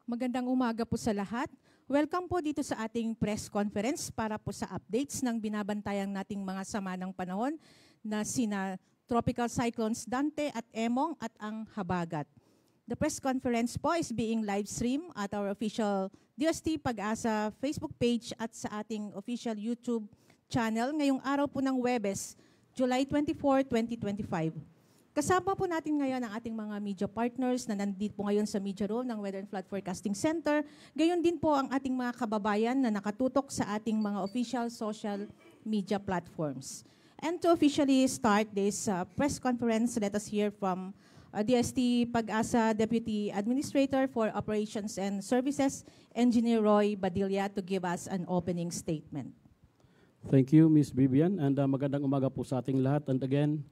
Magandang umaga po sa lahat. Welcome po dito sa ating press conference para po sa updates ng binabantayan nating mga sama ng panahon na sina Tropical Cyclones Dante at Emong at ang Habagat. The press conference po is being live stream at our official DOST Pag-asa Facebook page at sa ating official YouTube channel ngayong araw po ng Huwebes, July 24, 2025. Kasama po natin ngayon ang ating mga media partners na nandito po ngayon sa media room ng Weather and Flood Forecasting Center. Gayon din po ang ating mga kababayan na nakatutok sa ating mga official social media platforms. And to officially start this press conference, let us hear from DST Pag-asa Deputy Administrator for Operations and Services, Engineer Roy Badilla, to give us an opening statement. Thank you, Ms. Vivian, and magandang umaga po sa ating lahat. And again,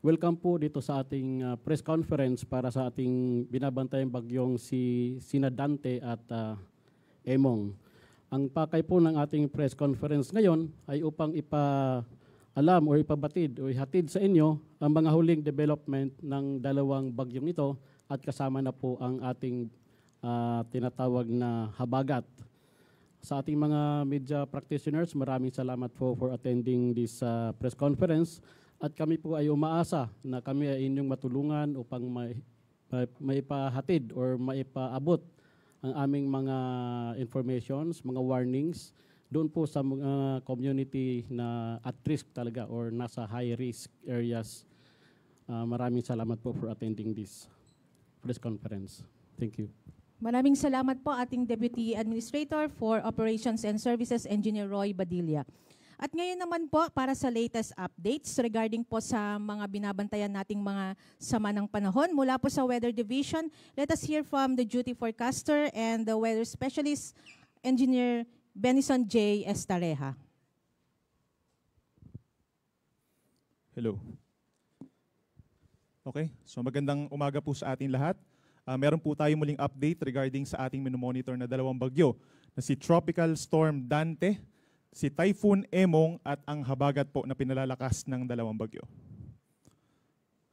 welcome po dito sa ating press conference para sa ating binabantayang bagyong sina Dante at Emong. Ang pakay po ng ating press conference ngayon ay upang ipaalam o ipabatid o ihatid sa inyo ang mga huling development ng dalawang bagyong ito at kasama na po ang ating tinatawag na Habagat. Sa ating mga media practitioners, maraming salamat po for attending this press conference. At kami po ay umaasa na kami ay inyong matulungan upang maipahatid or maipaabot ang aming mga informations, mga warnings doon po sa mga community na at risk talaga or nasa high risk areas. Maraming salamat po for attending this press conference. Thank you. Maraming salamat po ating Deputy Administrator for Operations and Services, Engineer Roy Badilla. At ngayon naman po para sa latest updates regarding po sa mga binabantayan nating mga sama ng panahon mula po sa Weather Division, let us hear from the duty forecaster and the weather specialist, Engineer Benison J. Estareja. Hello. Okay, so magandang umaga po sa ating lahat. Meron po tayo muling update regarding sa ating minomonitor na dalawang bagyo na si Tropical Storm Dante, si Typhoon Emong at ang Habagat po na pinalalakas ng dalawang bagyo.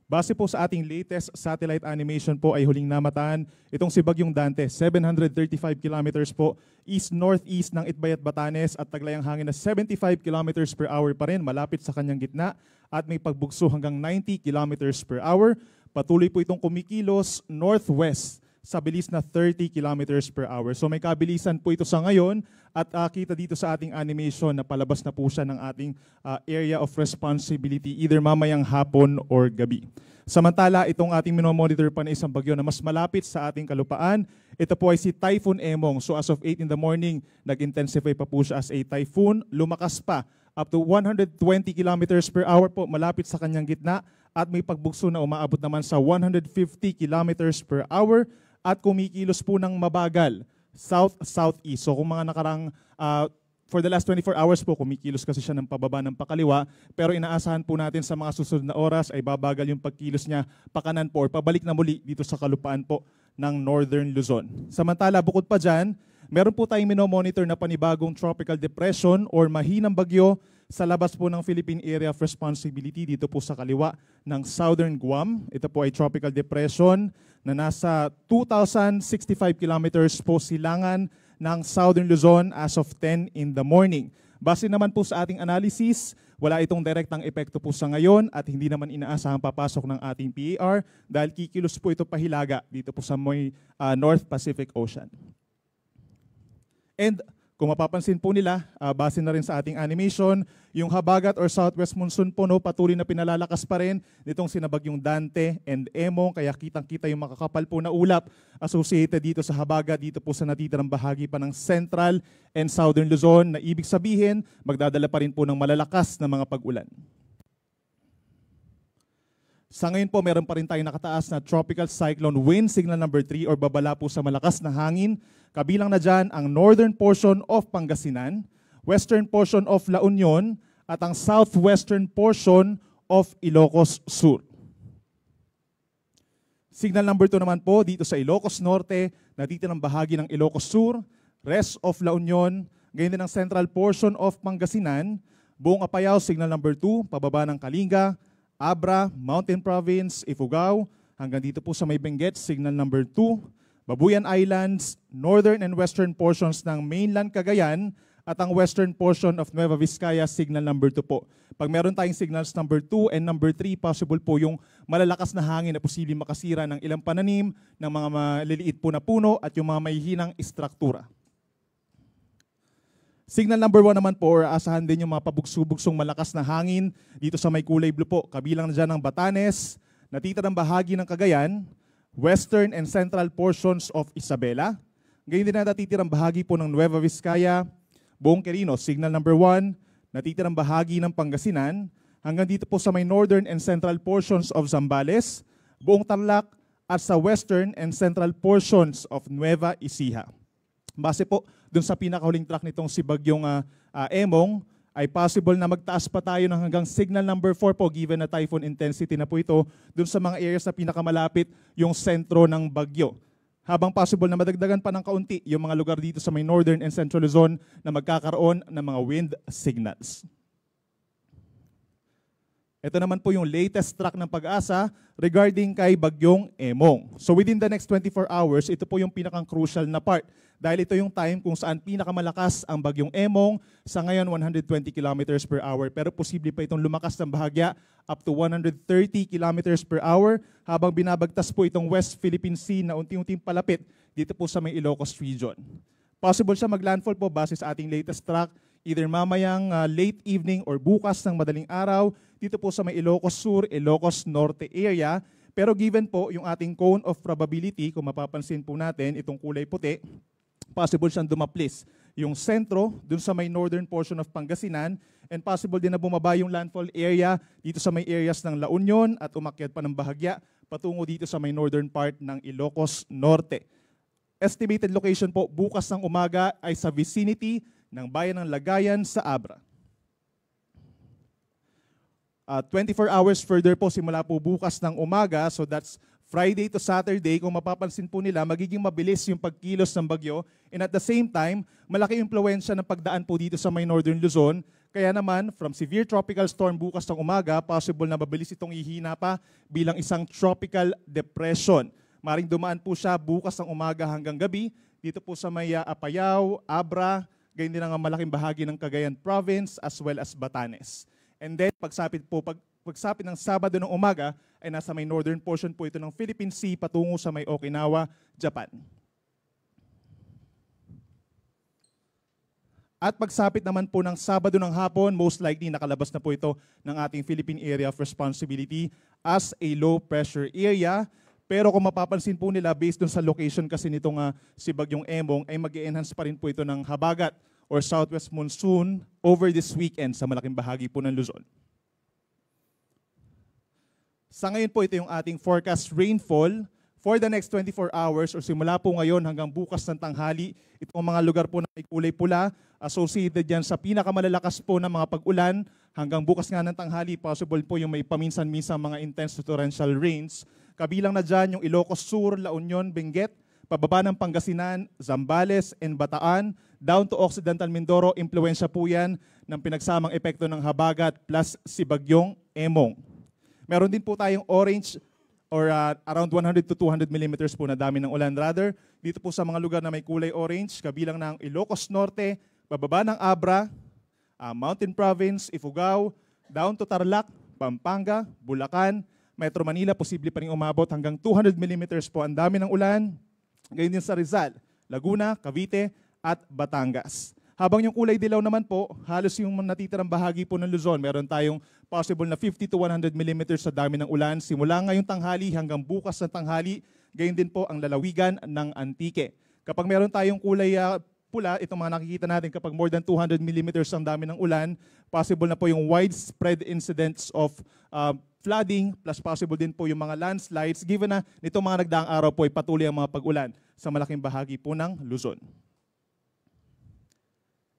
Base po sa ating latest satellite animation po ay huling namataan itong si Bagyong Dante, 735 kilometers po east-northeast ng Itbayat, Batanes at taglay ang hangin na 75 kilometers per hour pa rin malapit sa kanyang gitna at may pagbugso hanggang 90 kilometers per hour. Patuloy po itong kumikilos northwest sa bilis na 30 kilometers per hour. So may kabilisan po ito sa ngayon at kita dito sa ating animation na palabas na po siya ng ating area of responsibility either mamayang hapon or gabi. Samantala, itong ating minomonitor pa na isang bagyo na mas malapit sa ating kalupaan, ito po ay si Typhoon Emong. So as of 8 in the morning, nag-intensify pa po siya as a typhoon. Lumakas pa up to 120 kilometers per hour po malapit sa kanyang gitna at may pagbugso na umaabot naman sa 150 kilometers per hour at kumikilos po ng mabagal, south-southeast. So kung mga nakarang, for the last 24 hours po, kumikilos kasi siya ng pababa ng pakaliwa, pero inaasahan po natin sa mga susunod na oras ay babagal yung pagkilos niya pakanan po or pabalik na muli dito sa kalupaan po ng Northern Luzon. Samantala, bukod pa dyan, meron po tayong minomonitor na panibagong tropical depression or mahinang bagyo sa labas po ng Philippine Area of Responsibility dito po sa kaliwa ng Southern Guam. Ito po ay tropical depression na nasa 2,065 kilometers po silangan ng Southern Luzon as of 10 in the morning. Base naman po sa ating analysis, wala itong direktang epekto po sa ngayon at hindi naman inaasahang papasok ng ating PAR dahil kikilos po ito pahilaga dito po sa may North Pacific Ocean. And kung mapapansin po nila, base na rin sa ating animation, yung Habagat or Southwest Monsoon po patuloy na pinalalakas pa rin nitong sinabagyong Dante and Emong, kaya kitang-kita yung makakapal po na ulap associated dito sa Habagat, dito po sa natitirang bahagi pa ng Central and Southern Luzon, na ibig sabihin, magdadala pa rin po ng malalakas na mga pag-ulan. Sa ngayon po, meron pa rin tayong nakataas na Tropical Cyclone Wind Signal number 3 or babala po sa malakas na hangin. Kabilang na dyan ang northern portion of Pangasinan, western portion of La Union, at ang southwestern portion of Ilocos Sur. Signal number 2 naman po dito sa Ilocos Norte, natitirang bahagi ng Ilocos Sur, rest of La Union, gayon din ang central portion of Pangasinan, buong Apayao, signal number 2, pababa ng Kalinga, Abra, Mountain Province, Ifugao, hanggang dito po sa may Benguet, signal number 2, Babuyan Islands, northern and western portions ng mainland Cagayan, at ang western portion of Nueva Vizcaya, signal number 2 po. Pag meron tayong signals number 2 and number 3, possible po yung malalakas na hangin na posibleng makasira ng ilang pananim, ng mga maliliit po na puno at yung mga mahihinang istruktura. Signal number 1 naman po, or asahan din yung mga pabugso-bugsong malakas na hangin dito sa may kulay blue po. Kabilang na dyan ng Batanes, natitirang bahagi ng Cagayan, western and central portions of Isabela. Ngayon din na natitirang bahagi po ng Nueva Vizcaya, buong Quirino, signal number 1, natitirang bahagi ng Pangasinan, hanggang dito po sa may northern and central portions of Zambales, buong Tarlac, at sa western and central portions of Nueva Ecija. Base po dun sa pinakahuling track nitong si Bagyong Emong, ay possible na magtaas pa tayo ng hanggang signal number 4 po given na typhoon intensity na po ito dun sa mga areas na pinakamalapit yung sentro ng bagyo. Habang possible na madagdagan pa ng kaunti yung mga lugar dito sa may northern and central Luzon na magkakaroon ng mga wind signals. Ito naman po yung latest track ng Pag-asa regarding kay Bagyong Emong. So within the next 24 hours, ito po yung pinakang crucial na part. Dahil ito yung time kung saan pinakamalakas ang Bagyong Emong, sa ngayon 120 kilometers per hour. Pero posible pa itong lumakas ng bahagya up to 130 kilometers per hour habang binabagtas po itong West Philippine Sea na unti-unting palapit dito po sa may Ilocos region. Possible siya maglandfall po base sa ating latest track, either mamayang late evening or bukas ng madaling araw dito po sa may Ilocos Sur, Ilocos Norte area. Pero given po yung ating cone of probability, kung mapapansin po natin itong kulay puti, possible siyang dumaplis yung sentro dun sa may northern portion of Pangasinan, and possible din na bumaba yung landfall area dito sa may areas ng La Union at umakyat pa ng bahagya patungo dito sa may northern part ng Ilocos Norte. Estimated location po bukas ng umaga ay sa vicinity ng bayan ng Lagayan sa Abra. 24 hours further po simula po bukas ng umaga, so that's Friday to Saturday, kung mapapansin po nila, magiging mabilis yung pagkilos ng bagyo, and at the same time, malaki impluwensya ng pagdaan po dito sa may northern Luzon. Kaya naman, from severe tropical storm bukas ng umaga, possible na mabilis itong ihina pa bilang isang tropical depression. Maring dumaan po siya bukas ng umaga hanggang gabi, dito po sa may Apayao, Abra, gayon din ang malaking bahagi ng Cagayan Province, as well as Batanes. And then, pagsapit ng Sabado ng umaga, ay nasa may northern portion po ito ng Philippine Sea patungo sa may Okinawa, Japan. At pagsapit naman po ng Sabado ng hapon, most likely nakalabas na po ito ng ating Philippine Area of Responsibility as a low pressure area. Pero kung mapapansin po nila, based dun sa location kasi nitong si Bagyong Emong, ay mag-enhance pa rin po ito ng habagat or southwest monsoon over this weekend sa malaking bahagi po ng Luzon. Sa ngayon po, ito yung ating forecast rainfall for the next 24 hours or simula po ngayon hanggang bukas ng tanghali. Itong mga lugar po na may kulay pula, associated yan sa pinakamalalakas po na mga pag-ulan. Hanggang bukas nga ng tanghali, possible po yung may paminsan-minsan mga intense to torrential rains. Kabilang na dyan yung Ilocos Sur, La Union, Benguet, pababa ng Pangasinan, Zambales, and Bataan, down to Occidental Mindoro. Impluwensya po yan ng pinagsamang epekto ng habagat plus si Bagyong Emong. Meron din po tayong orange or around 100 to 200 millimeters po na dami ng ulan. Rather, dito po sa mga lugar na may kulay orange, kabilang ng Ilocos Norte, bababa ng Abra, Mountain Province, Ifugao, down to Tarlac, Pampanga, Bulacan, Metro Manila, posible pa rin umabot hanggang 200 millimeters po. Ang dami ng ulan. Gayon din sa Rizal, Laguna, Cavite, at Batangas. Habang yung kulay dilaw naman po, halos yung natitirang bahagi po ng Luzon, meron tayong possible na 50 to 100 millimeters sa dami ng ulan. Simula ngayong tanghali hanggang bukas ng tanghali, gayon din po ang lalawigan ng Antique. Kapag meron tayong kulay pula, itong mga nakikita natin, kapag more than 200 millimeters ang dami ng ulan, possible na po yung widespread incidents of flooding, plus possible din po yung mga landslides, given na nitong mga nagdaang araw po ay patuloy ang mga pag-ulan sa malaking bahagi po ng Luzon.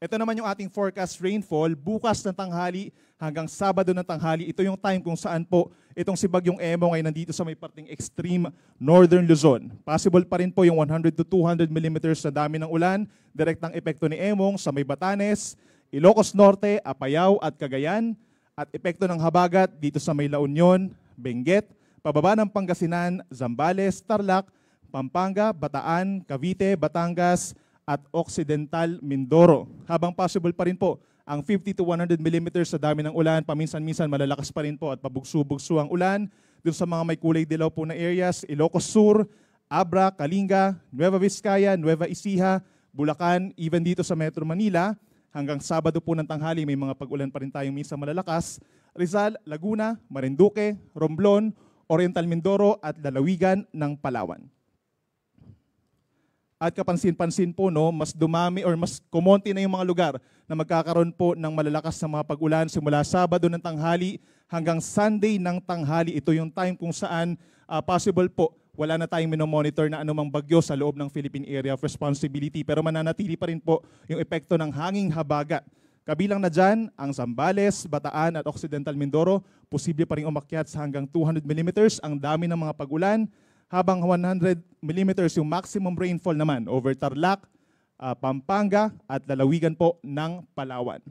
Ito naman yung ating forecast rainfall bukas ng tanghali hanggang Sabado ng tanghali. Ito yung time kung saan po itong si Bagyong Emong ay nandito sa may parting extreme northern Luzon. Possible pa rin po yung 100 to 200 millimeters na dami ng ulan, direktang epekto ni Emong sa may Batanes, Ilocos Norte, Apayao at Cagayan, at epekto ng habagat dito sa may La Union, Benguet, pababa ng Pangasinan, Zambales, Tarlac, Pampanga, Bataan, Cavite, Batangas, at Occidental Mindoro. Habang possible pa rin po ang 50 to 100 millimeters sa dami ng ulan, paminsan-minsan malalakas pa rin po at pabugso-bugso ang ulan. Doon sa mga may kulay dilaw po na areas, Ilocos Sur, Abra, Kalinga, Nueva Vizcaya, Nueva Ecija, Bulacan, even dito sa Metro Manila, hanggang Sabado po ng tanghali may mga pag-ulan pa rin tayong minsan malalakas. Rizal, Laguna, Marinduque, Romblon, Oriental Mindoro at lalawigan ng Palawan. At kapansin-pansin po, no, mas dumami or mas kumonti na yung mga lugar na magkakaroon po ng malalakas na mga pag-ulan simula Sabado ng tanghali hanggang Sunday ng tanghali. Ito yung time kung saan possible po wala na tayong minomonitor na anumang bagyo sa loob ng Philippine Area of Responsibility, pero mananatili pa rin po yung epekto ng hanging habagat. Kabilang na dyan ang Zambales, Bataan at Occidental Mindoro, posible pa rin umakyat sa hanggang 200 millimeters ang dami ng mga pag-ulan, habang 100 millimeters yung maximum rainfall naman over Tarlac, Pampanga at lalawigan po ng Palawan.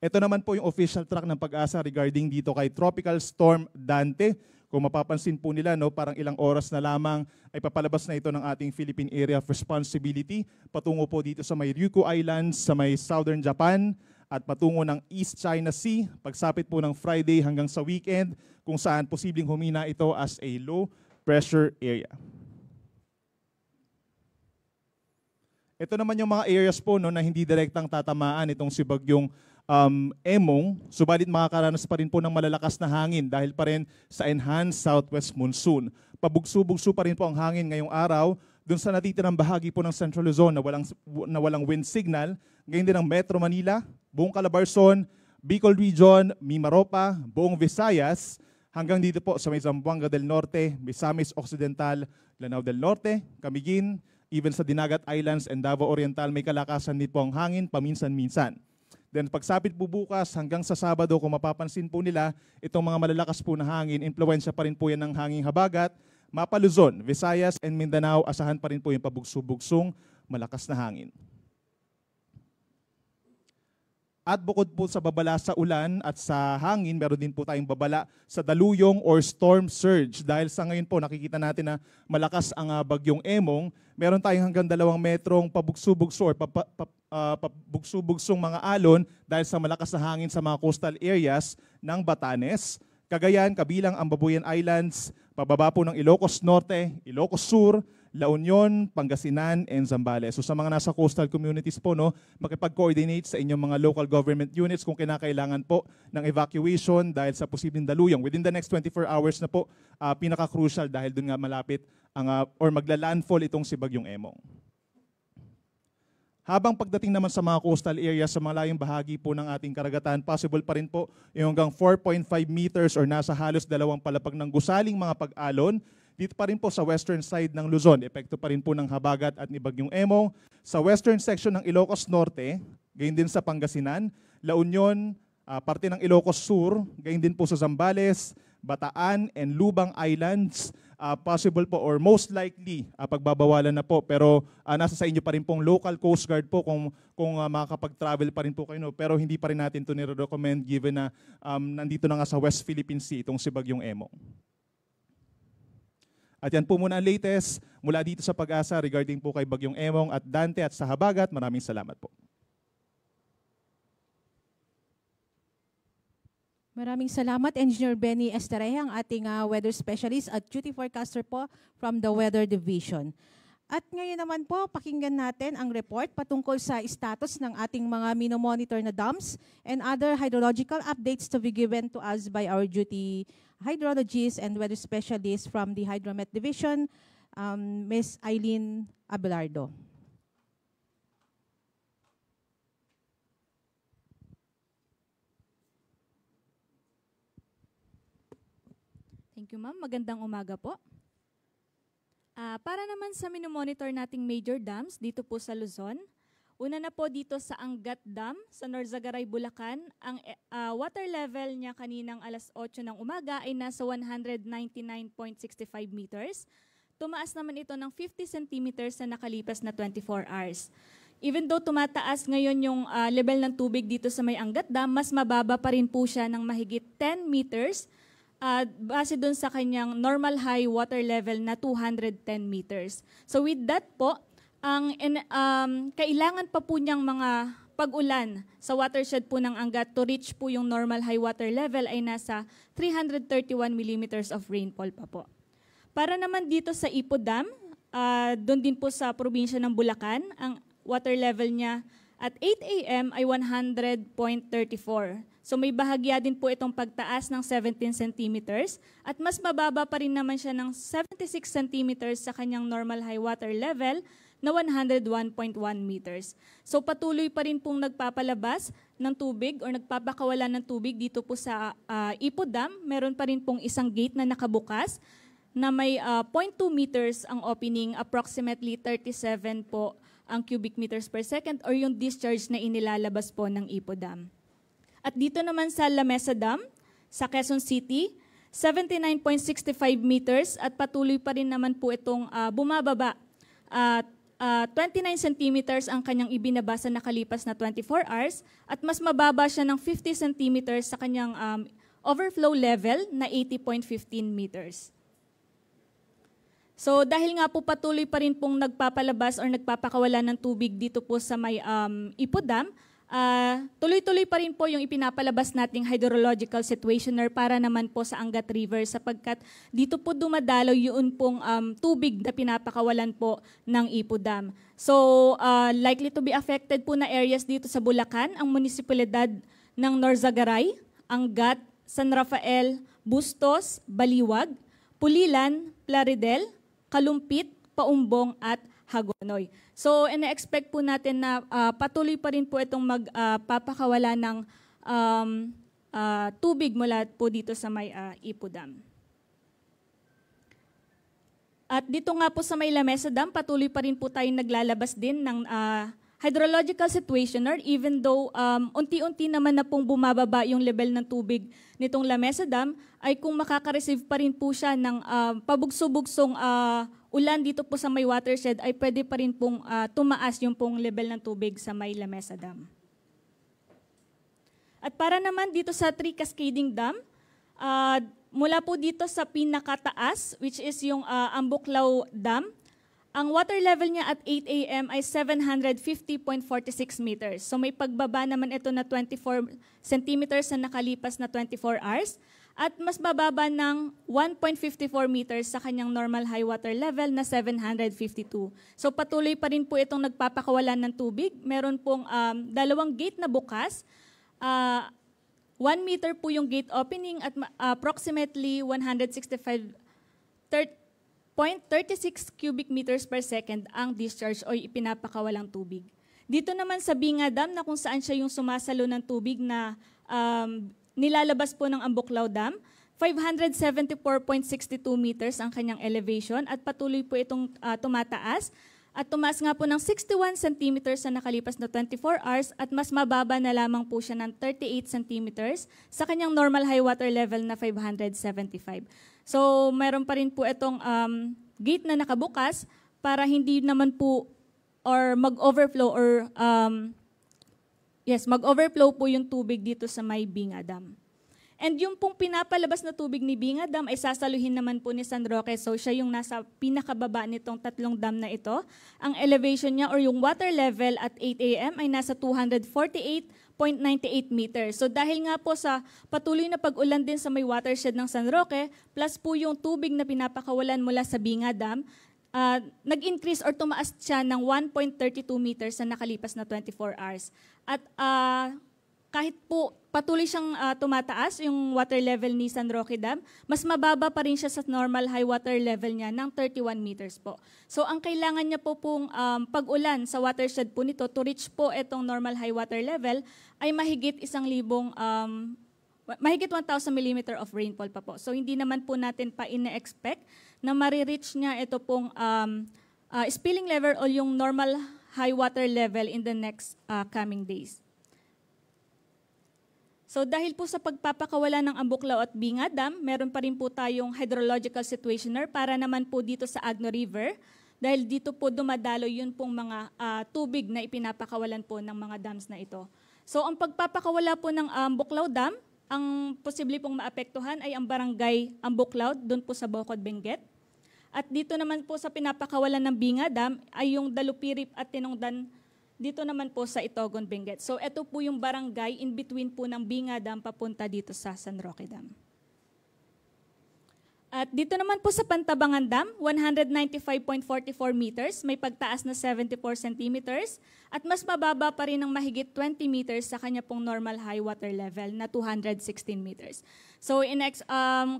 Ito naman po yung official track ng Pag-asa regarding dito kay Tropical Storm Dante. Kung mapapansin po nila, no, parang ilang oras na lamang ay papalabas na ito ng ating Philippine Area of Responsibility patungo po dito sa may Ryukyu Islands, sa may Southern Japan at patungo ng East China Sea, pagsapit po ng Friday hanggang sa weekend kung saan posibleng humina ito as a low pressure area. Ito naman yung mga areas po, no, na hindi direktang tatamaan itong si Bagyong Emong, subalit makakaranas pa rin po ng malalakas na hangin dahil pa rin sa enhanced southwest monsoon. Pabugso-bugso pa rin po ang hangin ngayong araw dun sa natitirang bahagi po ng Central Luzon na walang wind signal, ngayon din ang Metro Manila, buong Calabarzon, Bicol Region, Mimaropa, buong Visayas, hanggang dito po sa may Zamboanga del Norte, Misamis Occidental, Lanao del Norte, Camiguin, even sa Dinagat Islands and Davao Oriental, may kalakasan din po ang hangin paminsan-minsan. Then pagsapit po bukas hanggang sa Sabado, kung mapapansin po nila, itong mga malalakas po na hangin, impluwensya pa rin po yan ng hanging habagat, Mapa Luzon, Visayas and Mindanao, asahan pa rin po yung pabugso-bugsong malakas na hangin. At bukod po sa babala sa ulan at sa hangin, meron din po tayong babala sa daluyong or storm surge. Dahil sa ngayon po nakikita natin na malakas ang Bagyong Emong, meron tayong hanggang 2 metrong pabugso-bugso or pabugso-bugsong mga alon dahil sa malakas na hangin sa mga coastal areas ng Batanes, Cagayan, kabilang ang Babuyan Islands, pababa po ng Ilocos Norte, Ilocos Sur, La Union, Pangasinan, and Zambales. So sa mga nasa coastal communities po, no, makipag-coordinate sa inyong mga local government units kung kinakailangan po ng evacuation dahil sa posibleng daluyong. Within the next 24 hours na po, pinaka-crucial dahil dun nga malapit ang, or magla-landfall itong si Bagyong Emong. Habang pagdating naman sa mga coastal areas, sa mga layong bahagi po ng ating karagatan, possible pa rin po yung hanggang 4.5 meters or nasa halos 2 palapag ng gusaling mga pag-alon. Dito pa rin po sa western side ng Luzon, epekto pa rin po ng habagat at ni Bagyong Emong. Sa western section ng Ilocos Norte, gayon din sa Pangasinan, La Union, parte ng Ilocos Sur, gayon din po sa Zambales, Bataan, and Lubang Islands, possible po or most likely pagbabawalan na po, pero nasa sa inyo pa rin pong local coast guard po kung makakapag-travel pa rin po kayo, no? Pero hindi pa rin natin ito nire-recommend given na nandito na nga sa West Philippine Sea itong si Bagyong Emong. At yan po muna ang latest mula dito sa Pag-asa regarding po kay Bagyong Emong at Dante at sa habagat. Maraming salamat po. Maraming salamat, Engineer Benny Estereja, ang ating weather specialist at duty forecaster po from the Weather Division. At ngayon naman po, pakinggan natin ang report patungkol sa status ng ating mga minomonitor na dams and other hydrological updates to be given to us by our duty hydrologists and weather specialists from the Hydromet Division, Ms. Eileen Abelardo. Thank you, ma'am. Magandang umaga po. Para naman sa minomonitor nating major dams dito po sa Luzon, una na po dito sa Angat Dam sa Norzagaray, Bulacan, ang water level niya kaninang alas 8 ng umaga ay nasa 199.65 meters. Tumaas naman ito ng 50 centimeters na nakalipas na 24 hours. Even though tumataas ngayon yung level ng tubig dito sa may Angat Dam, mas mababa pa rin po siya ng mahigit 10 meters base dun sa kanyang normal high water level na 210 meters. So with that po, kailangan pa po niyang mga pag-ulan sa watershed po ng Angat to reach po yung normal high water level ay nasa 331 millimeters of rainfall pa po. Para naman dito sa Ipo Dam, doon din po sa probinsya ng Bulacan, ang water level niya at 8 a.m. ay 100.34. So may bahagya din po itong pagtaas ng 17 centimeters at mas mababa pa rin naman siya ng 76 centimeters sa kanyang normal high water level na 101.1 meters. So patuloy pa rin pong nagpapalabas ng tubig or nagpapakawala ng tubig dito po sa Ipo Dam. Meron pa rin pong isang gate na nakabukas na may 0.2 meters ang opening, approximately 37 po ang cubic meters per second or yung discharge na inilalabas po ng Ipo Dam. At dito naman sa La Mesa Dam, sa Quezon City, 79.65 meters at patuloy pa rin naman po itong bumababa. 29 centimeters ang kanyang ibinaba sa nakalipas na 24 hours at mas mababa siya ng 50 centimeters sa kanyang overflow level na 80.15 meters. So dahil nga po patuloy pa rin pong nagpapalabas or nagpapakawala ng tubig dito po sa may Ipo Dam, tuloy-tuloy pa rin po yung ipinapalabas nating hydrological situationer para naman po sa Angat River sapagkat dito po dumadalo yun pong tubig na pinapakawalan po ng Ipo Dam. So likely to be affected po na areas dito sa Bulacan, ang munisipalidad ng Norzagaray, Angat, San Rafael, Bustos, Baliwag, Pulilan, Plaridel, Kalumpit, Paumbong at Hagonoy. So, ina-expect po natin na patuloy pa rin po itong magpapakawala ng tubig mula po dito sa may Ipo Dam. At dito nga po sa may La Mesa Dam, patuloy pa rin po tayong naglalabas din ng hydrological situationer even though unti-unti naman na pong bumababa yung level ng tubig nitong La Mesa Dam, ay kung makaka-receive pa rin po siya ng pabugso-bugsong ulan dito po sa may watershed, ay pwede pa rin pong tumaas yung pong level ng tubig sa may La Mesa Dam. At para naman dito sa Three Cascading Dam, mula po dito sa pinakataas, which is yung Ambuklaw Dam, ang water level niya at 8 a.m. ay 750.46 meters. So may pagbaba naman ito na 24 centimeters na nakalipas na 24 hours at mas bababa ng 1.54 meters sa kanyang normal high water level na 752. So patuloy pa rin po itong nagpapakawalan ng tubig. Meron pong dalawang gate na bukas. 1 meter po yung gate opening at approximately 165.36 cubic meters per second ang discharge o ipinapakawalang tubig. Dito naman sa Binga Dam na kung saan siya yung sumasalo ng tubig na nilalabas po ng Ambuklaw Dam, 574.62 meters ang kanyang elevation at patuloy po itong tumataas. At tumaas nga po ng 61 centimeters sa nakalipas na 24 hours at mas mababa na lamang po siya ng 38 centimeters sa kanyang normal high water level na 575. So mayroon pa rin po itong gate na nakabukas para hindi naman po or mag-overflow or mag-overflow po yung tubig dito sa may Binga Dam. And yung pong pinapalabas na tubig ni Binga Dam ay sasaluhin naman po ni San Roque. So siya yung nasa pinakababa nitong tatlong dam na ito. Ang elevation niya or yung water level at 8 a.m. ay nasa 248.98 meters. So dahil nga po sa patuloy na pag-ulan din sa may watershed ng San Roque, plus po yung tubig na pinapakawalan mula sa Binga Dam, nag-increase or tumaas siya ng 1.32 meters na nakalipas na 24 hours. At kahit po patuloy siyang tumataas yung water level ni San Roque Dam, mas mababa pa rin siya sa normal high water level niya ng 31 meters po. So ang kailangan niya po pong pag-ulan sa watershed po nito to reach po itong normal high water level ay mahigit 1,000 mahigit 1,000 millimeter of rainfall pa po. So hindi naman po natin pa ina-expect na marireach niya ito pong spilling level o yung normal high water level in the next coming days. So dahil po sa pagpapakawala ng Ambuklaw at Binga Dam, meron pa rin po tayong hydrological situationer para naman po dito sa Agno River. Dahil dito po dumadalo yun pong mga tubig na ipinapakawalan po ng mga dams na ito. So ang pagpapakawala po ng Ambuklaw Dam, ang posible pong maapektuhan ay ang barangay Ambuclaut, doon po sa Bocod, Benguet. At dito naman po sa pinapakawalan ng Binga Dam ay yung Dalupirip at Tinongdan, dito naman po sa Itogon, Benguet. So ito po yung barangay in between po ng Binga Dam papunta dito sa San Roque Dam. At dito naman po sa Pantabangan Dam, 195.44 meters, may pagtaas na 74 centimeters, at mas mababa pa rin ng mahigit 20 meters sa kanya pong normal high water level na 216 meters. So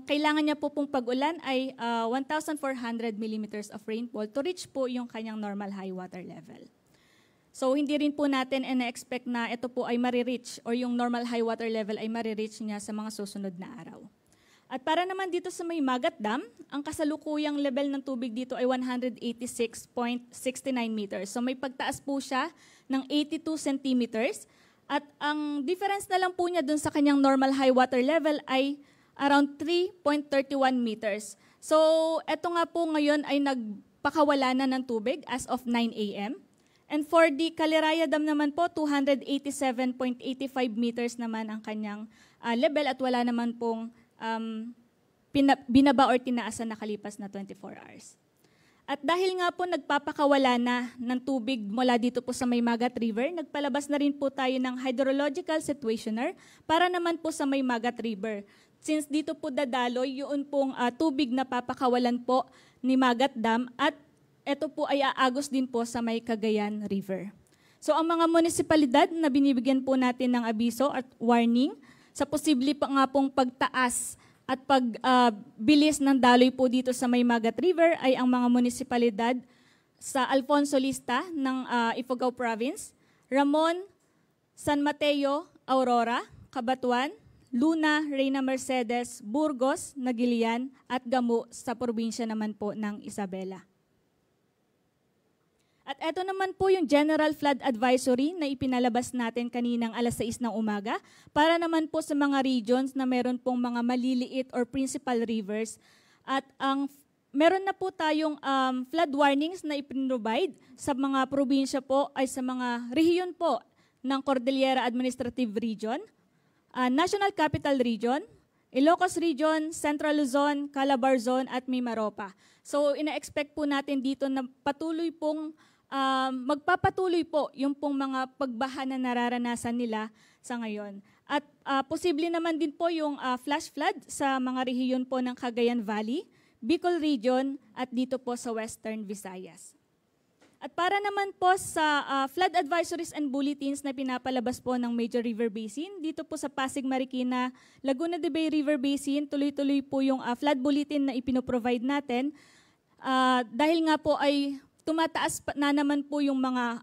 kailangan niya po pong pag-ulan ay 1,400 millimeters of rainfall to reach po yung kanyang normal high water level. So hindi rin po natin ina-expect na ito po ay marireach or yung normal high water level ay marireach niya sa mga susunod na araw. At para naman dito sa may Magat Dam, ang kasalukuyang level ng tubig dito ay 186.69 meters. So may pagtaas po siya ng 82 centimeters. At ang difference na lang po niya dun sa kanyang normal high water level ay around 3.31 meters. So eto nga po ngayon ay nagpakawala na ng tubig as of 9 a.m. And for the Caliraya Dam naman po, 287.85 meters naman ang kanyang level at wala naman pong binaba or tinaasan na kalipas na 24 hours. At dahil nga po nagpapakawala na ng tubig mula dito po sa may Magat River, nagpalabas na rin po tayo ng hydrological situationer para naman po sa may Magat River. Since dito po dadaloy yun pong tubig na papakawalan po ni Magat Dam at ito po ay aagos din po sa may Cagayan River. So ang mga munisipalidad na binibigyan po natin ng abiso at warning sa posible pa nga pong pagtaas at pagbilis ng daloy po dito sa may Magat River ay ang mga munisipalidad sa Alfonso Lista ng Ifugao Province, Ramon, San Mateo, Aurora, Cabatuan, Luna, Reyna Mercedes, Burgos, Nagilian at Gamu sa probinsya naman po ng Isabela. At ito naman po yung General Flood Advisory na ipinalabas natin kaninang alas 6 ng umaga para naman po sa mga regions na meron pong mga maliliit or principal rivers. At meron na po tayong flood warnings na ipinrovide sa mga probinsya po ay sa mga rehiyon po ng Cordillera Administrative Region, National Capital Region, Ilocos Region, Central Luzon, Calabar Zone at Mimaropa. So ina-expect po natin dito na patuloy pong magpapatuloy po yung pong mga pagbaha na nararanasan nila sa ngayon. At posible naman din po yung flash flood sa mga rehiyon po ng Cagayan Valley, Bicol Region at dito po sa Western Visayas. At para naman po sa flood advisories and bulletins na pinapalabas po ng Major River Basin, dito po sa Pasig, Marikina, Laguna de Bay River Basin, tuloy-tuloy po yung flood bulletin na ipinoprovide natin. Dahil nga po ay tumataas na naman po yung mga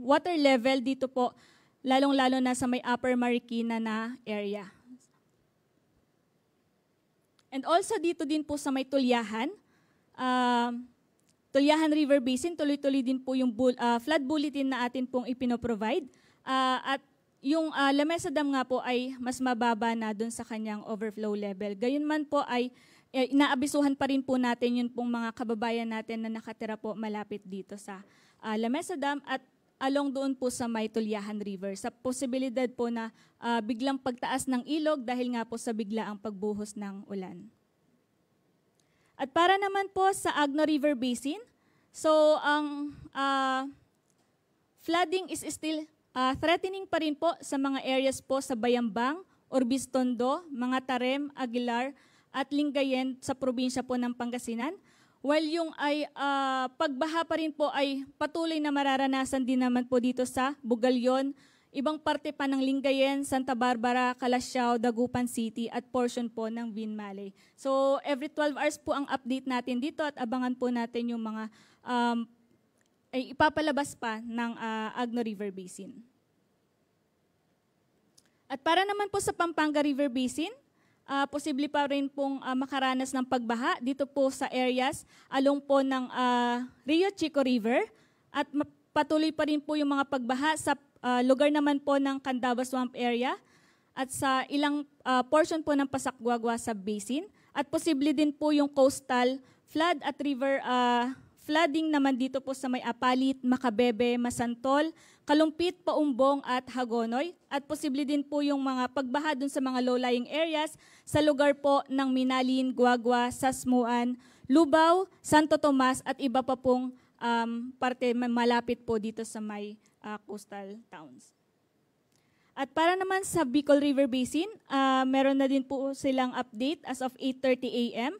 water level dito po, lalong-lalo na sa may Upper Marikina na area. And also dito din po sa may Tulyahan, Tulyahan River Basin, tuloy-tuloy din po yung flood bulletin na atin pong ipinoprovide. At yung Lamesa Dam nga po ay mas mababa na dun sa kanyang overflow level. Gayunman po ay inaabisuhan pa rin po natin yun pong mga kababayan natin na nakatira po malapit dito sa Lamesa Dam at along doon po sa may Tulyahan River. Sa posibilidad po na biglang pagtaas ng ilog dahil nga po sa biglaang pagbuhos ng ulan. At para naman po sa Agno River Basin, so ang flooding is still threatening pa rin po sa mga areas po sa Bayambang, Orbistondo, mga Tarem, Aguilar, at Lingayen sa probinsya po ng Pangasinan. While yung pagbaha pa rin po ay patuloy na mararanasan din naman po dito sa Bugalyon, ibang parte pa ng Lingayen, Santa Barbara, Calasiao, Dagupan City at portion po ng Vinmalay. So every 12 hours po ang update natin dito at abangan po natin yung mga ay ipapalabas pa ng Agno River Basin. At para naman po sa Pampanga River Basin, posible pa rin pong makaranas ng pagbaha dito po sa areas along po ng Rio Chico River at patuloy pa rin po yung mga pagbaha sa lugar naman po ng Candaba Swamp area at sa ilang portion po ng Pasakguagua Sub-Basin at posible din po yung coastal flood at river flooding naman dito po sa may Apalit, Macabebe, Masantol, Kalumpit, Paumbong at Hagonoy. At posible din po yung mga pagbaha dun sa mga low-lying areas sa lugar po ng Minalin, Guagua, Sasmuan, Lubao, Santo Tomas at iba pa pong parte malapit po dito sa may coastal towns. At para naman sa Bicol River Basin, meron na din po silang update as of 8:30 a.m.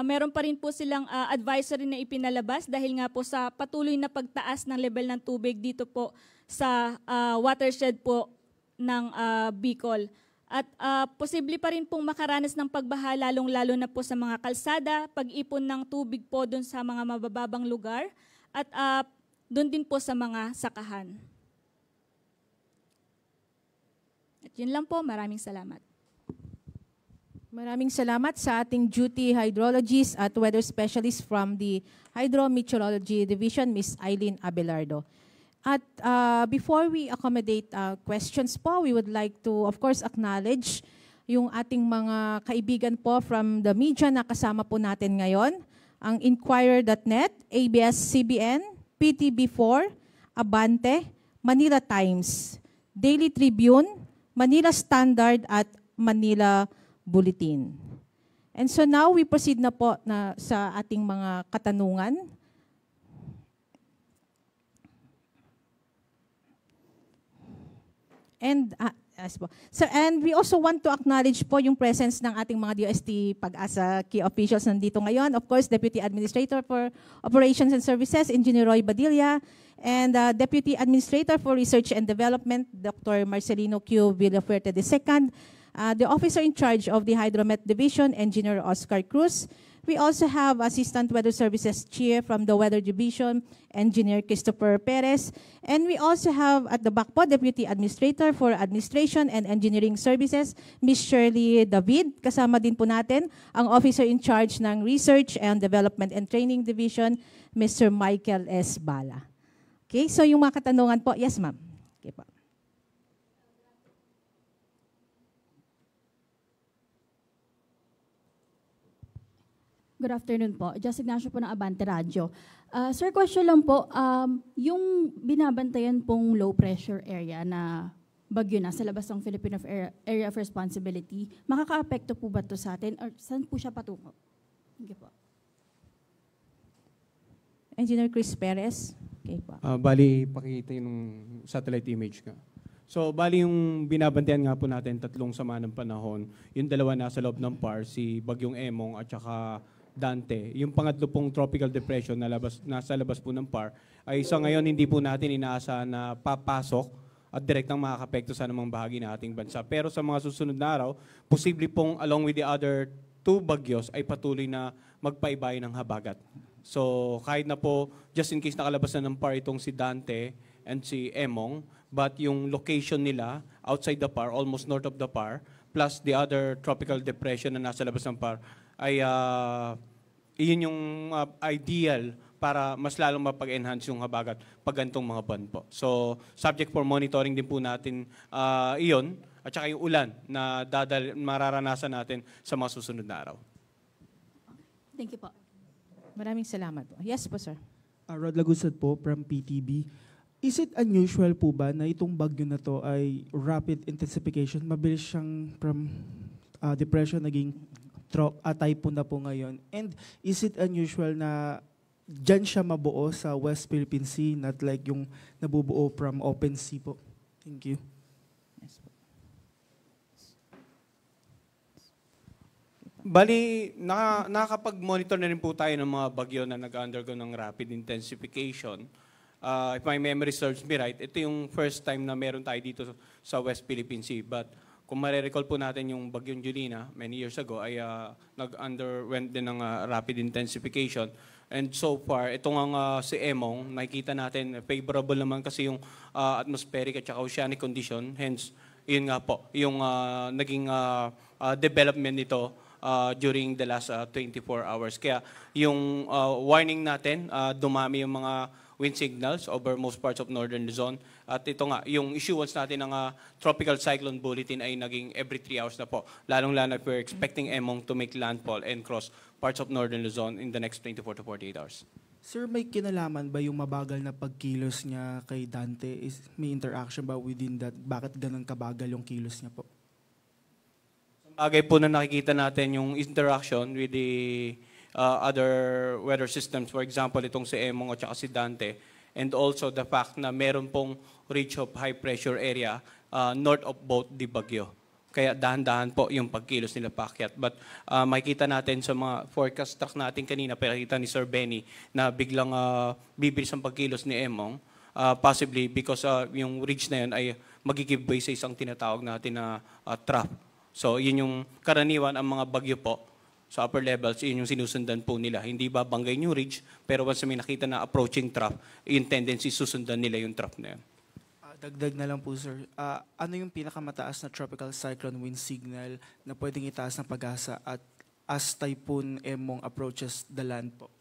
Meron pa rin po silang advisory na ipinalabas dahil nga po sa patuloy na pagtaas ng level ng tubig dito po sa watershed po ng Bicol. At posible pa rin pong makaranas ng pagbaha lalong-lalo na po sa mga kalsada, pag-ipon ng tubig po doon sa mga mabababang lugar at doon din po sa mga sakahan. At yun lang po, maraming salamat. Maraming salamat sa ating duty hydrologist at weather specialist from the Hydrometeorology Division, Ms. Eileen Abelardo. At before we accommodate questions po, we would like to, of course, acknowledge yung ating mga kaibigan po from the media na kasama po natin ngayon, ang Inquirer.net, ABS-CBN, PTB4, Abante, Manila Times, Daily Tribune, Manila Standard at Manila Bulletin. And so now we proceed na po sa ating mga katanungan. And we also want to acknowledge po yung presence ng ating mga DOST Pag-asa key officials nandito ngayon. Of course, Deputy Administrator for Operations and Services, Engineer Roy Badilla, and Deputy Administrator for Research and Development, Dr. Marcelino Q. Villafuerte II, the officer in charge of the Hydromet Division, Engineer Oscar Cruz. We also have Assistant Weather Services Chair from the Weather Division, Engineer Christopher Perez. And we also have at the back po, Deputy Administrator for Administration and Engineering Services, Ms. Shirley David. Kasama din po natin ang officer in charge ng Research and Development and Training Division, Mr. Michael S. Bala. Okay, so yung mga katanungan po, yes ma'am. Okay po. Good afternoon po. Just Ignacio po ng Abante Radio. Sir, question lang po, yung binabantayan pong low pressure area na bagyo na sa labas ng Philippine Area of Responsibility, makaka-apekto po ba ito sa atin or saan po siya patungo? Thank you po. Engineer Chris Perez. Okay po. Bali, pakikita yung satellite image ka. So, bali yung binabantayan nga po natin, tatlong sama ng panahon. Yung dalawa nasa loob ng PAR, si Bagyong Emong at saka Dante. Yung pangatlo pong tropical depression na nasa labas po ng PAR ay sa ngayon hindi po natin inaasahan na papasok at direktang makakapekto sa namang bahagi ng ating bansa. Pero sa mga susunod na araw, posible pong along with the other two bagyos ay patuloy na magpaibay ng habagat. So kahit na po, just in case nakalabas na ng PAR itong si Dante and si Emong, but yung location nila outside the PAR, almost north of the PAR, plus the other tropical depression na nasa labas ng PAR, ay iyon yung ideal para mas lalong mapag-enhance yung habagat pag ganitong mga buwan po. So, subject for monitoring din po natin iyon at saka yung ulan na mararanasan natin sa mga susunod na araw. Thank you po. Maraming salamat po. Yes po, sir. Rod Lagusad po from PTB. Is it unusual po ba na itong bagyo na to ay rapid intensification? Mabilis siyang from depression naging typhoon na po ngayon. And is it unusual na dyan siya mabuo sa West Philippine Sea, not like yung nabubuo from open sea po? Thank you. Yes po. Bali, nakakapag-monitor na rin po tayo ng mga bagyo na nag-undergo ng rapid intensification. If my memory serves me right, ito yung first time na meron tayo dito sa West Philippine Sea. But kung marirecall po natin yung bagyong Julina many years ago ay nag-underwent din ng rapid intensification. And so far, itong si Emong, nakikita natin favorable naman kasi yung atmospheric at saka oceanic condition. Hence, yun nga po, yung naging development nito during the last 24 hours. Kaya yung warning natin, dumami yung mga wind signals over most parts of northern Luzon. At ito nga, yung issuance natin ng tropical cyclone bulletin ay naging every 3 hours na po. Lalong-lalo if we're expecting Emong to make landfall and cross parts of northern Luzon in the next 24 to 48 hours. Sir, may kinalaman ba yung mabagal na pagkilos niya kay Dante? May interaction ba within that? Bakit ganun kabagal yung kilos niya po? Bagay po na nakikita natin yung interaction with the other weather systems. For example, itong si Emong at saka si Dante. And also the fact na meron pong reach of high pressure area north of both the bagyo. Kaya dahan-dahan po yung pagkilos nila paakyat. But makikita natin sa mga forecast track natin kanina, pinakita ni Sir Benny na biglang bibilis ang pagkilos ni Emong. Possibly because yung ridge na yun ay mag-give way sa isang tinatawag natin na trough. So yun yung karaniwan ang mga bagyo po sa upper levels, yun yung sinusundan po nila. Hindi babanggay yung ridge, pero once may nakita na approaching trough, yung tendency susundan nila yung trough na yun. Dagdag na lang po, sir. Ano yung pinakamataas na tropical cyclone wind signal na pwedeng itaas ng pag-asa at as Typhoon Emong approaches the land po?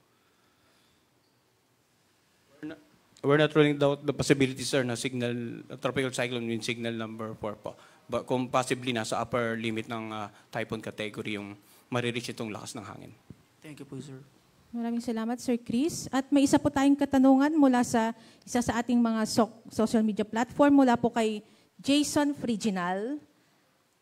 We're not ruling out the possibility, sir, na signal, tropical cyclone wind signal number 4 po. But kung possibly nasa upper limit ng typhoon category yung marireach itong lakas ng hangin. Thank you po, sir. Maraming salamat, Sir Chris. At may isa po tayong katanungan mula sa isa sa ating mga social media platform, mula po kay Jason Friginal.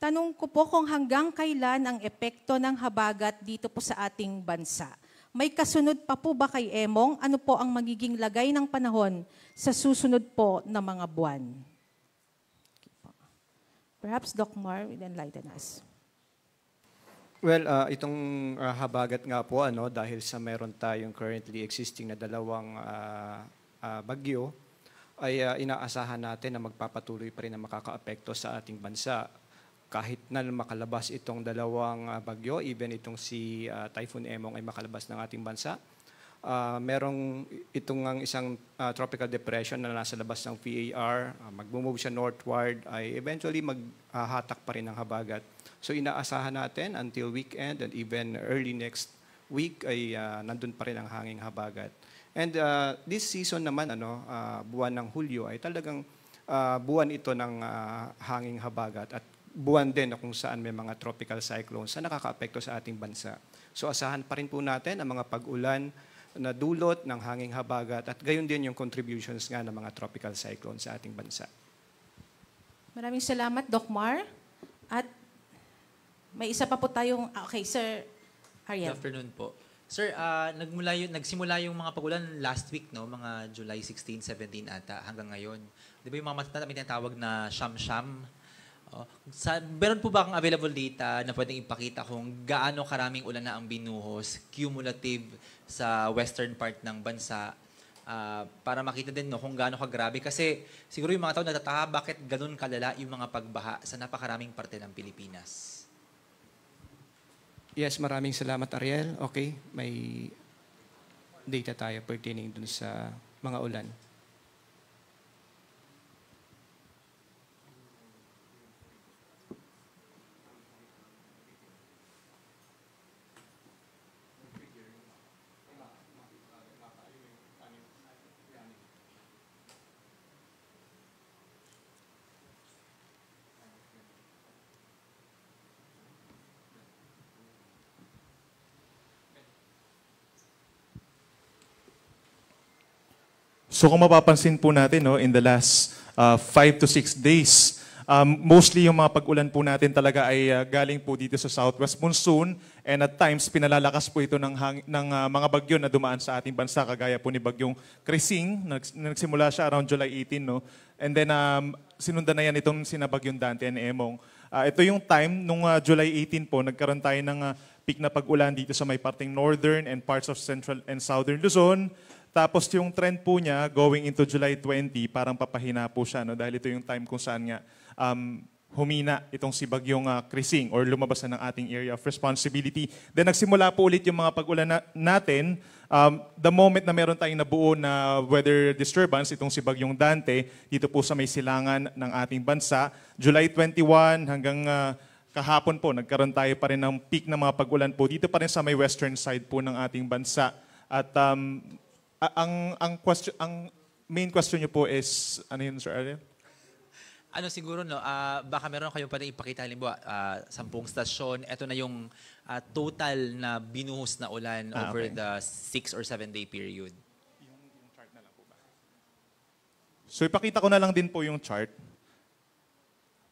Tanong ko po kung hanggang kailan ang epekto ng habagat dito po sa ating bansa. May kasunod pa po ba kay Emong? Ano po ang magiging lagay ng panahon sa susunod po na mga buwan? Perhaps Doc Mar will enlighten us. Well, itong habagat nga po, dahil sa meron tayong currently existing na dalawang bagyo, ay inaasahan natin na magpapatuloy pa rin na makakaapekto sa ating bansa. Kahit na makalabas itong dalawang bagyo, even itong si Typhoon Emong ay makalabas ng ating bansa, merong itong ang isang tropical depression na nasa labas ng PAR, mag-move siya northward, ay eventually maghahatak pa rin ng habagat. So inaasahan natin until weekend and even early next week ay nandun pa rin ang hanging habagat. And this season naman, buwan ng Hulyo ay talagang buwan ito ng hanging habagat at buwan din kung saan may mga tropical cyclones na nakakaapekto sa ating bansa. So asahan pa rin po natin ang mga pag-ulan na dulot ng hanging habagat at gayon din yung contributions nga ng mga tropical cyclones sa ating bansa. Maraming salamat, Doc Mar. At may isa pa po tayong, okay, Sir Ariel. Good afternoon po. Sir, nagsimula yung mga pagulan last week, no? Mga July 16, 17 ata, hanggang ngayon. Di ba yung mga matatanda may tinatawag na siyam-siyam? Meron po ba kang available data na pwedeng ipakita kung gaano karaming ulan na ang binuhos, cumulative sa western part ng bansa, para makita din kung gaano kagrabe? Kasi siguro yung mga tao natataka bakit ganun kalala yung mga pagbaha sa napakaraming parte ng Pilipinas. Yes, maraming salamat, Ariel. Okay, may data tayo pertaining dun sa mga ulan. So kung mapapansin po natin, in the last 5 to 6 days, mostly yung mga pag-ulan po natin talaga ay galing po dito sa southwest monsoon, and at times pinalalakas po ito ng mga bagyo na dumaan sa ating bansa, kagaya po ni Bagyong Krising, nagsimula siya around July 18, no? And then sinundan na yan itong sina Bagyong Dante and Emong. Ito yung time, nung July 18 po, nagkaroon tayo ng peak na pag-ulan dito sa may parting northern and parts of central and southern Luzon. Tapos yung trend po niya, going into July 20, parang papahina po siya, no? Dahil ito yung time kung saan nga humina itong si Bagyong Krising or lumabas na ng ating area of responsibility. Then nagsimula po ulit yung mga pag-ulan natin. The moment na meron tayong nabuo na weather disturbance, itong si Bagyong Dante, dito po sa may silangan ng ating bansa, July 21 hanggang kahapon po, nagkaroon tayo pa rin ng peak ng mga pag-ulan po dito pa rin sa may western side po ng ating bansa. At ang main question niyo po is, ano yun, Sir Ariel? Ano siguro, baka meron kayong pwedeng ipakita, halimbawa, 10 stasyon, ito na yung total na binuhos na ulan over okay. the 6 or 7 day period. So ipakita ko na lang din po yung chart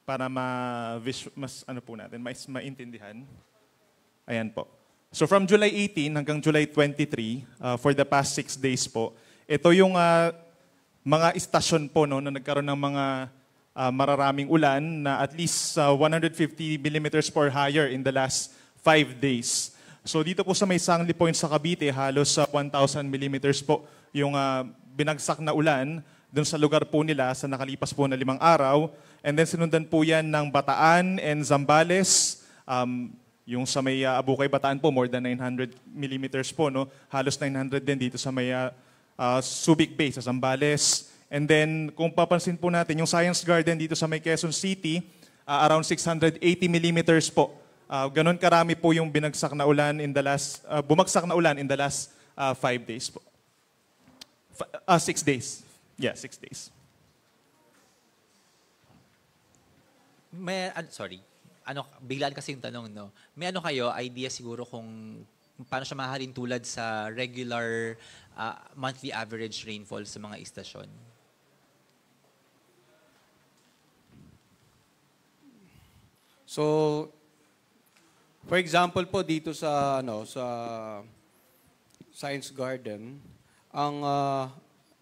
para mas ano po natin, mas maintindihan. Ayan po. So from July 18 hanggang July 23, for the past 6 days po, ito yung mga istasyon po no, na nagkaroon ng mga mararaming ulan na at least 150 millimeters per higher in the last 5 days. So dito po sa may Sangli Point sa Cavite, halos 1,000 millimeters po yung binagsak na ulan doon sa lugar po nila sa nakalipas po na 5 araw. And then sinundan po yan ng Bataan and Zambales. Yung sa may Abukay, Bataan po, more than 900 millimeters po. No? Halos 900 din dito sa may Subic Bay sa Zambales. And then kung papansin po natin, yung Science Garden dito sa may Quezon City, around 680 millimeters po. Ganon karami po yung binagsak na ulan in the last, bumagsak na ulan in the last 5 days po. 6 days. Yeah, 6 days. Biglaan kasi yung tanong, no? May kayo, idea siguro kung paano siya mahalin tulad sa regular monthly average rainfall sa mga istasyon? So, for example po dito sa sa Science Garden, ang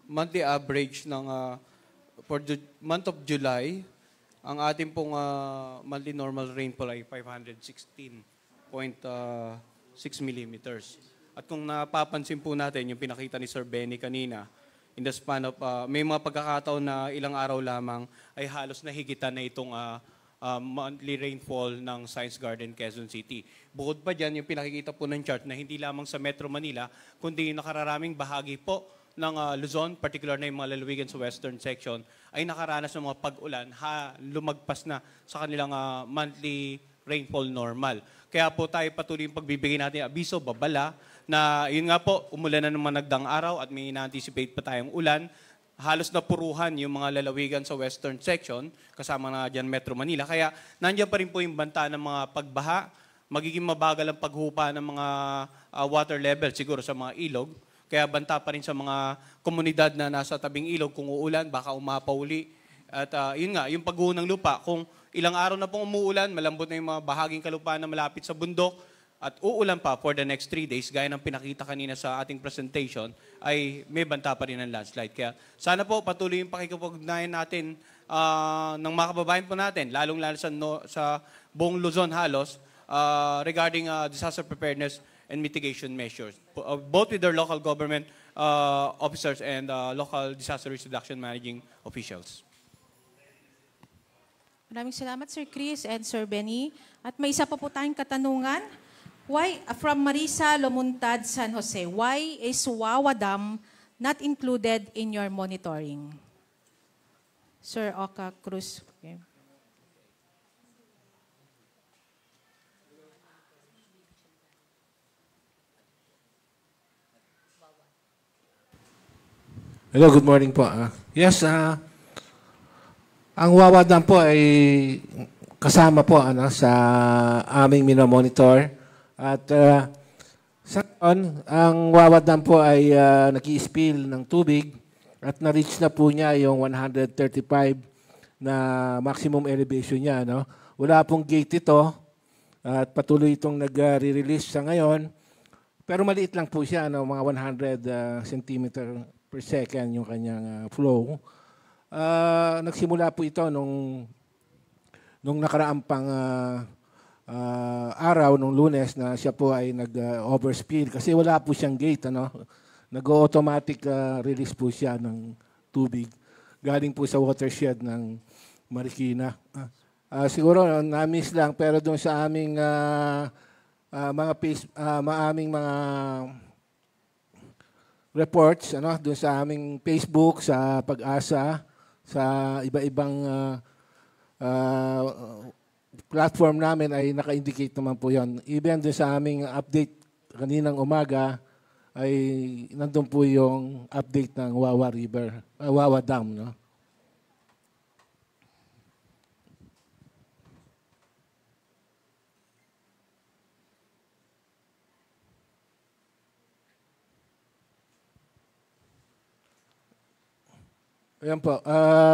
monthly average ng for the month of July, ang ating pong monthly normal rainfall ay 516.6 millimeters. At kung napapansin po natin, yung pinakita ni Sir Benny kanina, in the span of, may mga pagkakataon na ilang araw lamang ay halos nahigitan na itong monthly rainfall ng Science Garden, Quezon City. Bukod pa dyan, yung pinakikita po ng chart na hindi lamang sa Metro Manila, kundi yung nakararaming bahagi po ng Luzon, particular na yung mga lalawigan sa western section, ay nakaranas ng mga pag-ulan, lumagpas na sa kanilang monthly rainfall normal. Kaya po tayo patuloy yung pagbibigay natin abiso, babala, na yun nga po, umulan na naman nagdang araw at may na-anticipate pa tayong ulan. Halos napuruhan yung mga lalawigan sa western section, kasama na dyan Metro Manila. Kaya nandiyan pa rin po yung banta ng mga pagbaha, magiging mabagal ang paghupa ng mga water level siguro sa mga ilog. Kaya banta pa rin sa mga komunidad na nasa tabing ilog, kung uulan, baka umapaw uli. At yun nga, yung pagguho ng lupa, kung ilang araw na pong umuulan, malambot na yung mga bahaging kalupaan na malapit sa bundok, at uulan pa for the next 3 days, gaya ng pinakita kanina sa ating presentation, ay may banta pa rin ng landslide. Kaya sana po patuloy yung pakikipag-ugnayan natin ng mga kababayan po natin, lalong-lalo sa buong Luzon halos, regarding disaster preparedness and mitigation measures, both with their local government officers and local disaster risk reduction managing officials. Maraming salamat, Sir Chris and Sir Benny. At may isa pa po tayong katanungan. Why, from Marisa Lomuntad, San Jose, why is Wawa Dam not included in your monitoring? Sir Oka Cruz. Okay. Hello, good morning po. Yes, ang Wawa Dam po ay kasama po sa aming minomonitor. At sa ang Wawa Dam po ay nag-i-spill ng tubig at na-reach na po niya yung 135 na maximum elevation niya. No? Wala pong gate ito at patuloy itong nag-re-release sa ngayon. Pero maliit lang po siya, mga 100 centimeter per second yung kanyang flow. Nagsimula po ito nung nakaraang pang araw, nung Lunes, na siya po ay nag-overspill kasi wala po siyang gate. Nag-automatic release po siya ng tubig. Galing po sa watershed ng Marikina. Siguro na-miss lang, pero doon sa aming aming mga reports, doon sa aming Facebook, sa Pag-asa, sa iba-ibang platform namin ay naka-indicate naman po yon. Even doon sa aming update kaninang umaga ay nandun po yung update ng Wawa Dam. No? Ayan po.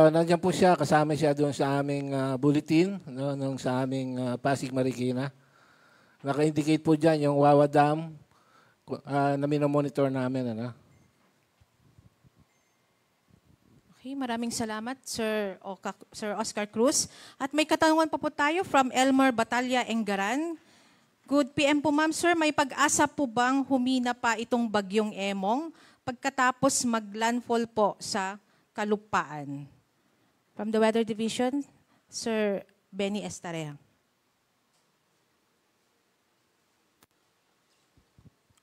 Nandiyan po siya, kasama siya doon sa aming bulletin, no, nung sa aming Pasig Marikina. Naka-indicate po dyan yung Wawa Dam na minomonitor namin. Ano? Okay, maraming salamat, Sir Oscar Cruz. At may katanungan pa po tayo from Elmer Batalla Engaran. Good PM po, ma'am. Sir, may pag-asa po bang humina pa itong bagyong Emong pagkatapos mag-landfall po sa kalupaan? From the Weather Division, Sir Benny Estareang.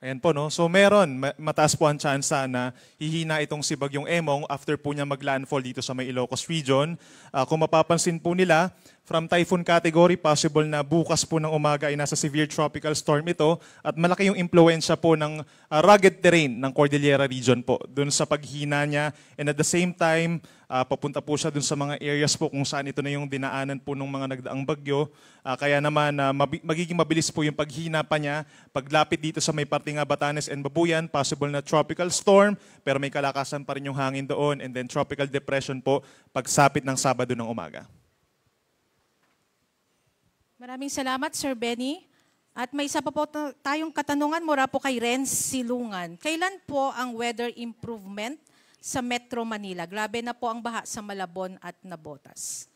Ayan po, no? So meron, mataas po ang tsansa na hihina itong si Bagyong Emong after po niya mag-landfall dito sa may Ilocos region. Kung mapapansin po nila, from typhoon category, possible na bukas po ng umaga ay nasa severe tropical storm ito at malaki yung impluensya po ng rugged terrain ng Cordillera region po dun sa paghina niya, and at the same time, papunta po siya dun sa mga areas po kung saan ito na yung dinaanan po ng mga nagdaang bagyo. Kaya naman magiging mabilis po yung paghina pa niya. Paglapit dito sa may parte nga Batanes and Babuyan, possible na tropical storm, pero may kalakasan pa rin yung hangin doon, and then tropical depression po pagsapit ng Sabado ng umaga. Maraming salamat, Sir Benny. At may isa pa po tayong katanungan mula po kay Renz Silungan. Kailan po ang weather improvement sa Metro Manila? Grabe na po ang baha sa Malabon at Navotas.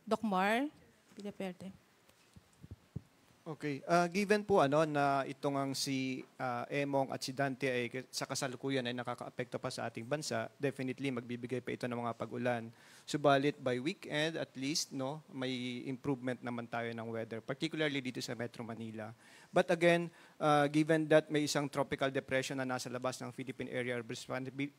Doc Mar Villaverde. Okay. Given po na itong ang si Emong at si Dante ay sa kasalukuyan ay nakakaapekto pa sa ating bansa, definitely magbibigay pa ito ng mga pag-ulan. Subalit by weekend at least may improvement naman tayo ng weather, particularly dito sa Metro Manila. But again, given that may isang tropical depression na nasa labas ng Philippine Area of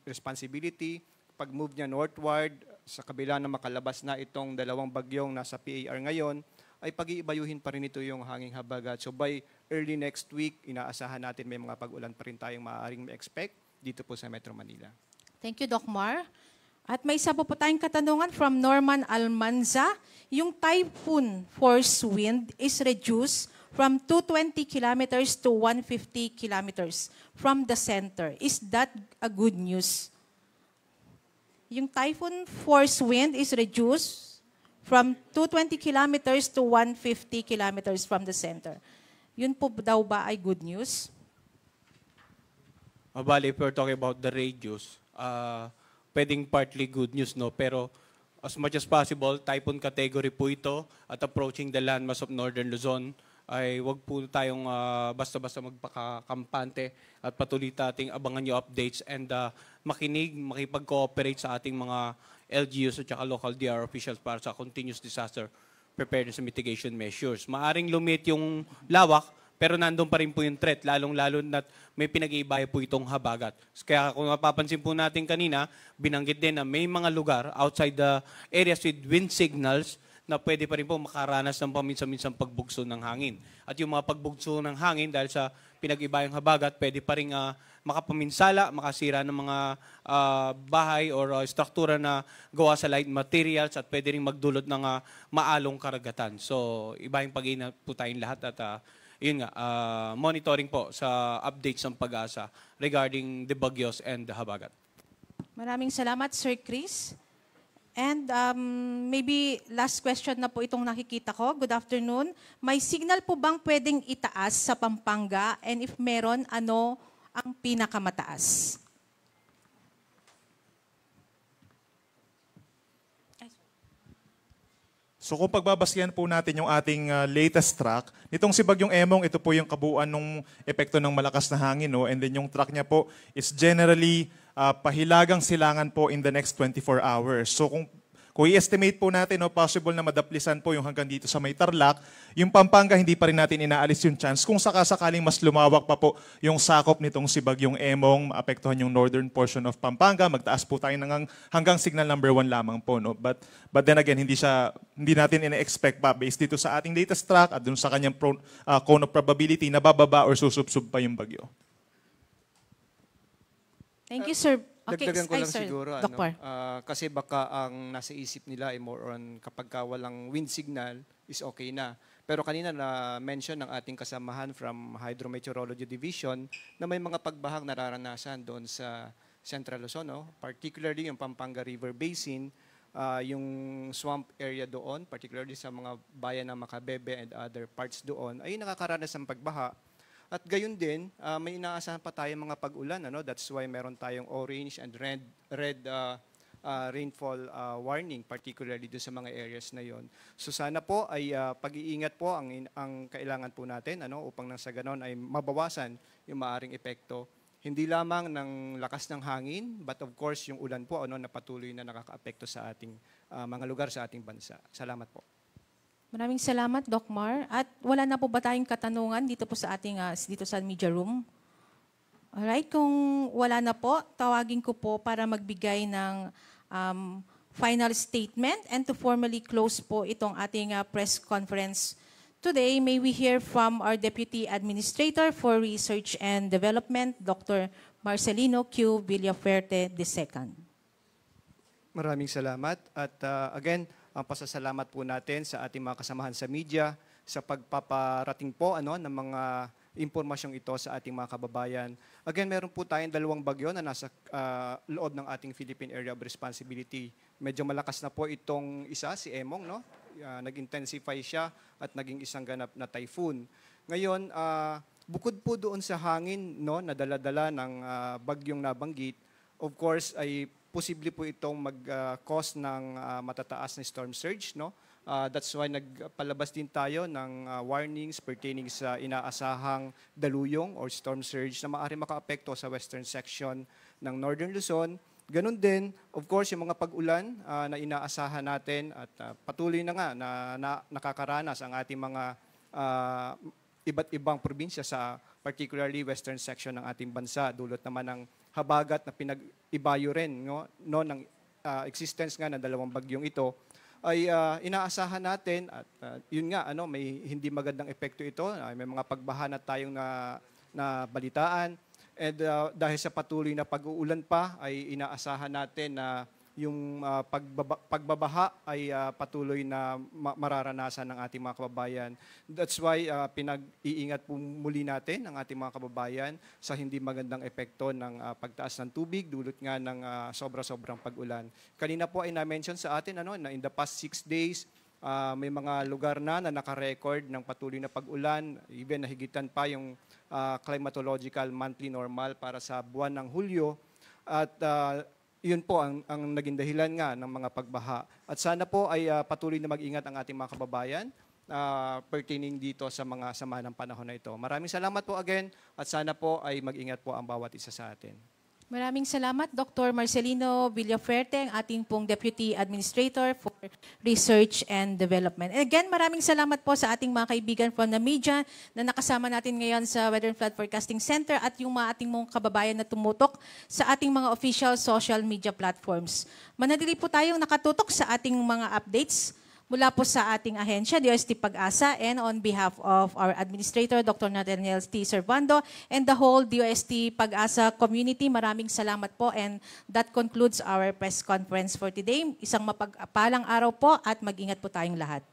Responsibility, pag-move niya northward, sa kabila na makalabas na itong dalawang bagyong nasa PAR ngayon, ay pag-iibayuhin pa rin ito yung hanging habagat. So by early next week, inaasahan natin may mga pag-ulan pa rin tayong maaaring ma-expect dito po sa Metro Manila. Thank you, Doc Mar. At may isa po tayong katanungan from Norman Almanza. Yung typhoon force wind is reduced from 220 kilometers to 150 kilometers from the center. Is that a good news? Yung typhoon force wind is reduced from 220 kilometers to 150 kilometers from the center. Yun po daw ba ay good news? Bali, if we're talking about the radius, pwedeng partly good news, no? Pero as much as possible, typhoon category po ito at approaching the landmass of Northern Luzon, ay wag po tayong basta-basta magpakakampante at patuloy nating abangan yung updates and makinig, makipag-cooperate sa ating mga LGUs at saka local DR officials para sa continuous disaster preparedness and mitigation measures. Maaring lumit yung lawak, pero nandun pa rin po yung threat, lalong-lalo na may pinag-iibaya po itong habagat. Kaya kung mapapansin po natin kanina, binanggit din na may mga lugar outside the areas with wind signals na pwede pa rin po makaranas ng paminsan-minsang pagbugso ng hangin. At yung mga pagbugso ng hangin dahil sa pinag-ibayang habagat, pwede pa rin makapaminsala, makasira ng mga bahay or struktura na gawa sa light materials at pwede rin magdulot ng maalong karagatan. So, ibayang pag-iingat po tayong lahat at yun nga, monitoring po sa updates ng pag-asa regarding the bagyos and the habagat. Maraming salamat, Sir Chris. And maybe last question na po itong nakikita ko. Good afternoon. May signal po bang pwedeng itaas sa Pampanga? And if meron, ano ang pinakamataas? So kung pagbabasyan po natin yung ating latest track, nitong si Bagyong Emong, ito po yung kabuuan ng epekto ng malakas na hangin. No? And then yung track niya po is generally pahilagang silangan po in the next 24 hours. So kung i-estimate po natin, possible na madaplisan po yung hanggang dito sa may Tarlac, yung Pampanga hindi pa rin natin inaalis yung chance. Kung sakasakaling mas lumawak pa po yung sakop nitong si Bagyong Emong, maapektuhan yung northern portion of Pampanga, magtaas po tayo hanggang signal number 1 lamang po. No? But then again, hindi natin ina-expect pa based dito sa ating latest track at dun sa kanyang cone of probability na bababa or susubsub pa yung bagyo. Thank you, sir. Okay, Dagdagan ko lang sir. siguro, kasi baka ang nasa isip nila ay more on kapag walang wind signal is okay na. Pero kanina na-mention ng ating kasamahan from Hydrometeorology Division na may mga pagbahang nararanasan doon sa Central Luzon, no? Particularly yung Pampanga River Basin, yung swamp area doon, particularly sa mga bayan ng Macabebe and other parts doon, ay nakakaranas ng pagbaha. At gayon din, may inaasahan pa tayong mga pag-ulan. Ano? That's why meron tayong orange and red rainfall warning, particularly doon sa mga areas na yon. So sana po ay pag-iingat po ang kailangan po natin, ano, upang nang sa ganon ay mabawasan yung maaring epekto. Hindi lamang ng lakas ng hangin, but of course yung ulan po, ano, na patuloy na nakakaapekto sa ating mga lugar sa ating bansa. Salamat po. Maraming salamat, Doc Mar. At wala na po ba tayong katanungan dito po sa ating dito sa media room? Alright, kung wala na po, tawagin ko po para magbigay ng final statement and to formally close po itong ating press conference today. May we hear from our Deputy Administrator for Research and Development, Dr. Marcelino Q. Villafuerte II. Maraming salamat. At again, ang pasasalamat po natin sa ating mga kasamahan sa media sa pagpaparating po ng mga impormasyong ito sa ating mga kababayan. Again, meron po tayong 2 bagyo na nasa loob ng ating Philippine Area of Responsibility. Medyo malakas na po itong isa, si Emong, no? Nag-intensify siya at naging isang ganap na typhoon. Ngayon, bukod po doon sa hangin, no, na dala-dala ng bagyong nabanggit, of course ay posible po itong mag-cause ng matataas na storm surge, no? That's why nagpalabas din tayo ng warnings pertaining sa inaasahang daluyong or storm surge na maaari makaapekto sa western section ng Northern Luzon. Ganon din, of course, yung mga pag-ulan na inaasahan natin at patuloy na nga na nakakaranas ang ating mga iba't ibang probinsya sa particularly western section ng ating bansa. Dulot naman ng habagat na pinag-ibayo rin ng existence nga ng 2 bagyong ito, ay inaasahan natin at yun nga, may hindi magandang epekto ito. May mga pagbaha na tayong na balitaan. And dahil sa patuloy na pag-uulan pa, ay inaasahan natin na yung pagbabaha ay patuloy na mararanasan ng ating mga kababayan. That's why pinag-iingat po muli natin ang ating mga kababayan sa hindi magandang epekto ng pagtaas ng tubig dulot nga ng sobra-sobrang pag-ulan. Kanina po ay na-mention sa atin na in the past 6 days, may mga lugar na naka-record ng patuloy na pag-ulan, even nahigitan pa yung climatological monthly normal para sa buwan ng Hulyo. At yun po ang naging dahilan nga ng mga pagbaha. At sana po ay patuloy na mag-ingat ang ating mga kababayan pertaining dito sa mga sama ng panahon na ito. Maraming salamat po again at sana po ay mag-ingat po ang bawat isa sa atin. Maraming salamat, Dr. Marcelino Villafuerte, ang ating pong Deputy Administrator for Research and Development. And again, maraming salamat po sa ating mga kaibigan from the media na nakasama natin ngayon sa Weather and Flood Forecasting Center at yung mga ating mong kababayan na tumutok sa ating mga official social media platforms. Manatili po tayong nakatutok sa ating mga updates mula po sa ating ahensya, DOST Pag-asa, and on behalf of our Administrator, Dr. Nathaniel T. Servando, and the whole DOST Pag-asa community, maraming salamat po, and that concludes our press conference for today. Isang mapagpalang araw po at mag-ingat po tayong lahat.